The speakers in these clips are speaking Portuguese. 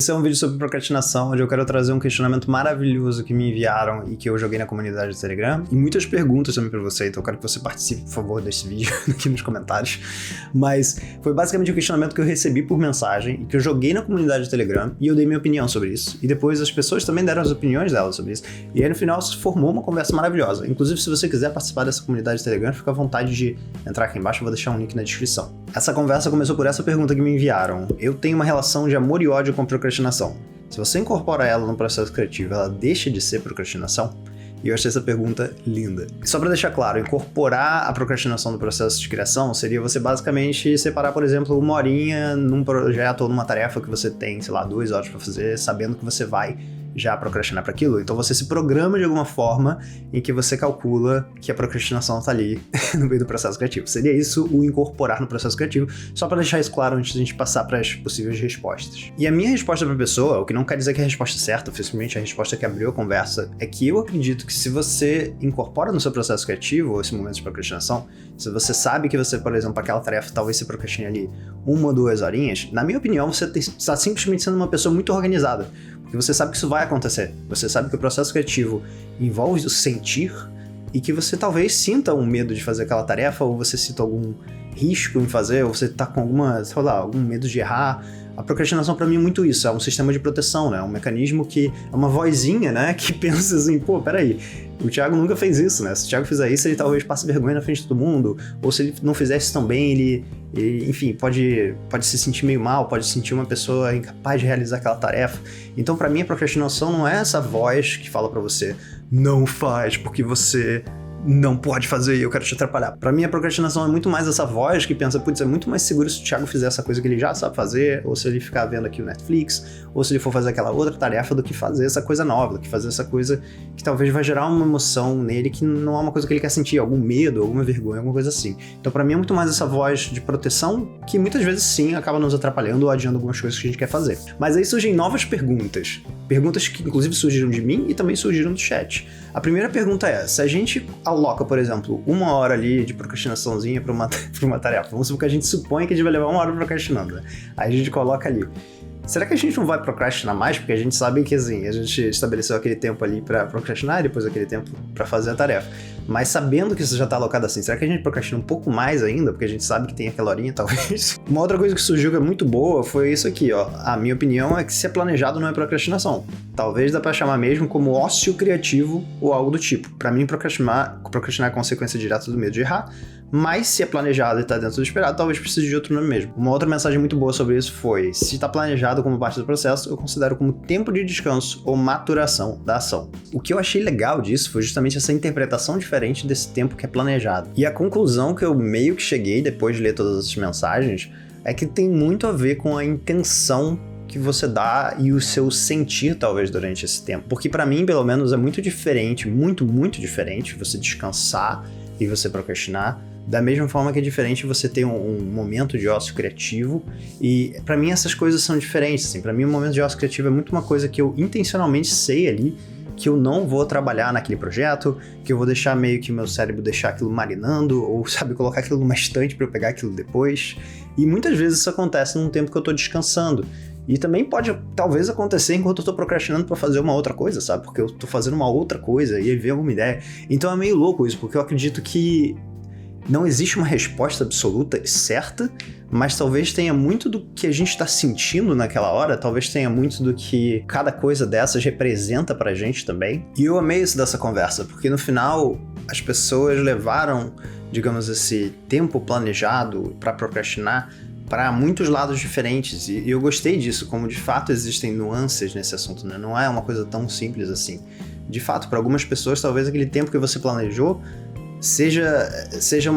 Esse é um vídeo sobre procrastinação, onde eu quero trazer um questionamento maravilhoso que me enviaram e que eu joguei na comunidade do Telegram. E muitas perguntas também pra você, então eu quero que você participe, por favor, desse vídeo aqui nos comentários. Mas foi basicamente um questionamento que eu recebi por mensagem e que eu joguei na comunidade do Telegram e eu dei minha opinião sobre isso. E depois as pessoas também deram as opiniões delas sobre isso. E aí no final se formou uma conversa maravilhosa. Inclusive, se você quiser participar dessa comunidade do Telegram, fica à vontade de entrar aqui embaixo, eu vou deixar um link na descrição. Essa conversa começou por essa pergunta que me enviaram. Eu tenho uma relação de amor e ódio com procrastinação. Se você incorpora ela no processo criativo, ela deixa de ser procrastinação? E eu achei essa pergunta linda. E só para deixar claro, incorporar a procrastinação no processo de criação seria você basicamente separar, por exemplo, uma horinha num projeto ou numa tarefa que você tem, sei lá, 2 horas para fazer, sabendo que você vai já procrastinar para aquilo. Então você se programa de alguma forma em que você calcula que a procrastinação tá ali no meio do processo criativo. Seria isso o incorporar no processo criativo, só para deixar isso claro antes de a gente passar para as possíveis respostas. E a minha resposta para a pessoa, o que não quer dizer que é a resposta certa, simplesmente a resposta que abriu a conversa, é que eu acredito que se você incorpora no seu processo criativo esse momento de procrastinação, se você sabe que você, por exemplo, aquela tarefa talvez se procrastine ali 1 ou 2 horinhas, na minha opinião, você está simplesmente sendo uma pessoa muito organizada. Porque você sabe que isso vai acontecer. Você sabe que o processo criativo envolve o sentir e que você talvez sinta um medo de fazer aquela tarefa, ou você sinta algum risco em fazer, ou você tá com algum medo de errar. A procrastinação pra mim é muito isso, é um sistema de proteção, né? É um mecanismo que é uma vozinha, né? Que pensa assim, pô, peraí, o Thiago nunca fez isso, né? Se o Thiago fizer isso, ele talvez passe vergonha na frente de todo mundo, ou se ele não fizesse tão bem, ele enfim, pode se sentir meio mal, pode se sentir uma pessoa incapaz de realizar aquela tarefa. Então, pra mim, a procrastinação não é essa voz que fala pra você, não faz porque você não pode fazer e eu quero te atrapalhar. Pra mim, a procrastinação é muito mais essa voz que pensa, putz, é muito mais seguro se o Thiago fizer essa coisa que ele já sabe fazer, ou se ele ficar vendo aqui o Netflix, ou se ele for fazer aquela outra tarefa, do que fazer essa coisa nova, do que fazer essa coisa que talvez vai gerar uma emoção nele que não é uma coisa que ele quer sentir, algum medo, alguma vergonha, alguma coisa assim. Então, pra mim, é muito mais essa voz de proteção que muitas vezes, sim, acaba nos atrapalhando ou adiando algumas coisas que a gente quer fazer. Mas aí surgem novas perguntas. Perguntas que, inclusive, surgiram de mim e também surgiram do chat. A primeira pergunta é, se a gente aloca, por exemplo, 1 hora ali de procrastinaçãozinha pra uma tarefa, vamos supor que a gente supõe que a gente vai levar 1 hora procrastinando, né? Aí a gente coloca ali. Será que a gente não vai procrastinar mais? Porque a gente sabe que, assim, a gente estabeleceu aquele tempo ali pra procrastinar e depois aquele tempo pra fazer a tarefa. Mas sabendo que isso já tá alocado assim, será que a gente procrastina um pouco mais ainda? Porque a gente sabe que tem aquela horinha, talvez. Uma outra coisa que surgiu que é muito boa foi isso aqui, ó. A minha opinião é que se é planejado não é procrastinação. Talvez dá pra chamar mesmo como ócio criativo ou algo do tipo. Pra mim, procrastinar é consequência direta do medo de errar, mas se é planejado e tá dentro do esperado, talvez precise de outro nome mesmo. Uma outra mensagem muito boa sobre isso foi, se tá planejado como parte do processo, eu considero como tempo de descanso ou maturação da ação. O que eu achei legal disso foi justamente essa interpretação diferente desse tempo que é planejado. E a conclusão que eu meio que cheguei depois de ler todas essas mensagens é que tem muito a ver com a intenção que você dá e o seu sentir, talvez, durante esse tempo. Porque pra mim, pelo menos, é muito diferente, muito diferente você descansar e você procrastinar, da mesma forma que é diferente você ter um momento de ócio criativo. E pra mim essas coisas são diferentes, assim. Pra mim o momento de ócio criativo é muito uma coisa que eu intencionalmente sei ali que eu não vou trabalhar naquele projeto, que eu vou deixar meio que meu cérebro deixar aquilo marinando, ou, sabe, colocar aquilo numa estante pra eu pegar aquilo depois. E muitas vezes isso acontece num tempo que eu tô descansando. E também pode, talvez, acontecer enquanto eu tô procrastinando pra fazer uma outra coisa, sabe? Porque eu tô fazendo uma outra coisa e aí vem alguma ideia. Então é meio louco isso, porque eu acredito que não existe uma resposta absoluta certa, mas talvez tenha muito do que a gente tá sentindo naquela hora, talvez tenha muito do que cada coisa dessas representa pra gente também. E eu amei isso dessa conversa, porque no final as pessoas levaram, digamos, esse tempo planejado pra procrastinar para muitos lados diferentes, e eu gostei disso, como de fato existem nuances nesse assunto, né? Não é uma coisa tão simples assim. De fato, para algumas pessoas, talvez aquele tempo que você planejou seja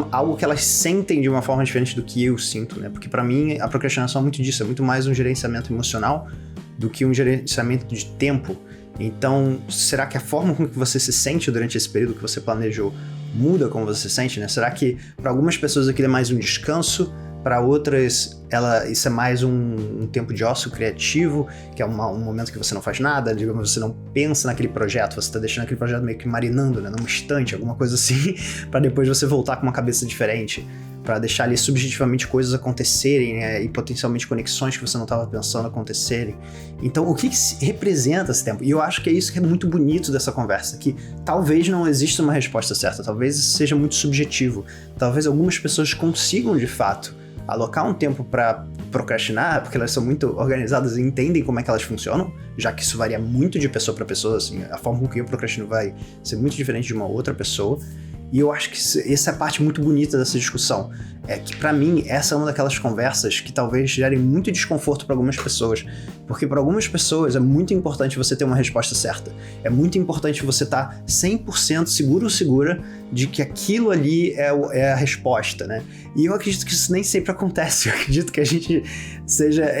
algo que elas sentem de uma forma diferente do que eu sinto, né? Porque para mim a procrastinação é muito disso, é muito mais um gerenciamento emocional do que um gerenciamento de tempo. Então, será que a forma com que você se sente durante esse período que você planejou muda como você se sente, né? Será que para algumas pessoas aquilo é mais um descanso, para outras isso é mais um tempo de ócio criativo, que é um momento que você não faz nada, digamos, você não pensa naquele projeto, você está deixando aquele projeto meio que marinando, né, numa estante, alguma coisa assim, para depois você voltar com uma cabeça diferente. para deixar ali subjetivamente coisas acontecerem, né, e potencialmente conexões que você não estava pensando acontecerem. Então, o que representa esse tempo? E eu acho que é isso que é muito bonito dessa conversa, que talvez não exista uma resposta certa, talvez isso seja muito subjetivo, talvez algumas pessoas consigam, de fato, alocar um tempo para procrastinar, porque elas são muito organizadas e entendem como é que elas funcionam, já que isso varia muito de pessoa para pessoa, assim, a forma com que eu procrastino vai ser muito diferente de uma outra pessoa. E eu acho que essa é a parte muito bonita dessa discussão. É que, pra mim, essa é uma daquelas conversas que talvez gerem muito desconforto para algumas pessoas. Porque para algumas pessoas é muito importante você ter uma resposta certa. É muito importante você estar 100% seguro ou segura de que aquilo ali é a resposta, né? E eu acredito que isso nem sempre acontece. Eu acredito que a gente seja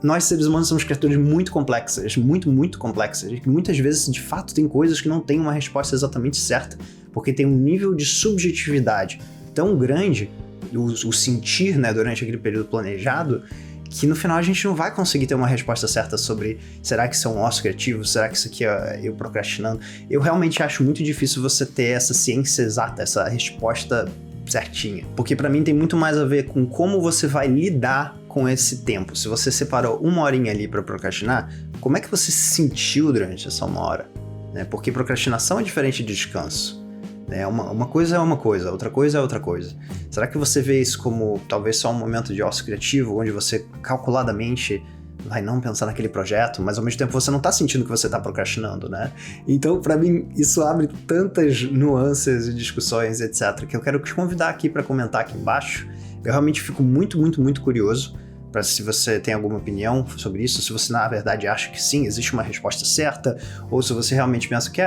nós, seres humanos, somos criaturas muito complexas, muito complexas. E que muitas vezes, de fato, tem coisas que não têm uma resposta exatamente certa. Porque tem um nível de subjetividade tão grande, o sentir, né, durante aquele período planejado, que no final a gente não vai conseguir ter uma resposta certa sobre será que isso é um ócio criativo, será que isso aqui é eu procrastinando. Eu realmente acho muito difícil você ter essa ciência exata, essa resposta certinha. Porque pra mim tem muito mais a ver com como você vai lidar com esse tempo. Se você separou uma horinha ali pra procrastinar, como é que você se sentiu durante essa uma hora? Né? Porque procrastinação é diferente de descanso. Uma coisa é uma coisa, outra coisa é outra coisa. Será que você vê isso como talvez só um momento de ócio criativo, onde você calculadamente vai não pensar naquele projeto, mas ao mesmo tempo você não tá sentindo que você tá procrastinando, né? Então, pra mim, isso abre tantas nuances e discussões, etc., que eu quero te convidar aqui pra comentar aqui embaixo. Eu realmente fico muito curioso para se você tem alguma opinião sobre isso, se você na verdade acha que sim, existe uma resposta certa, ou se você realmente pensa que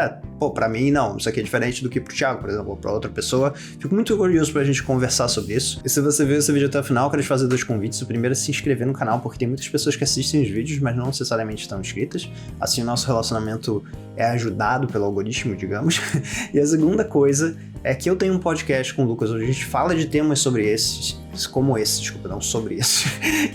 pra mim não, isso aqui é diferente do que pro Thiago, por exemplo, ou pra outra pessoa. Fico muito curioso pra gente conversar sobre isso. E se você viu esse vídeo até o final, eu quero te fazer 2 convites. O primeiro é se inscrever no canal, porque tem muitas pessoas que assistem os vídeos, mas não necessariamente estão inscritas. Assim o nosso relacionamento é ajudado pelo algoritmo, digamos. E a segunda coisa é que eu tenho um podcast com o Lucas, onde a gente fala de temas sobre esses, não sobre esses,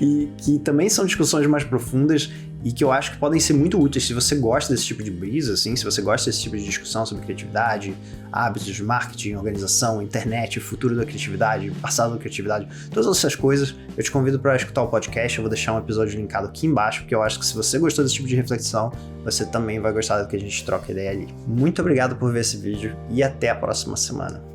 e que também são discussões mais profundas e que eu acho que podem ser muito úteis se você gosta desse tipo de brisa, assim, se você gosta desse tipo de discussão sobre criatividade, hábitos, marketing, organização, internet, futuro da criatividade, passado da criatividade, todas essas coisas, eu te convido para escutar o podcast. Eu vou deixar um episódio linkado aqui embaixo, porque eu acho que se você gostou desse tipo de reflexão, você também vai gostar do que a gente troca ideia ali. Muito obrigado por ver esse vídeo e até a próxima semana.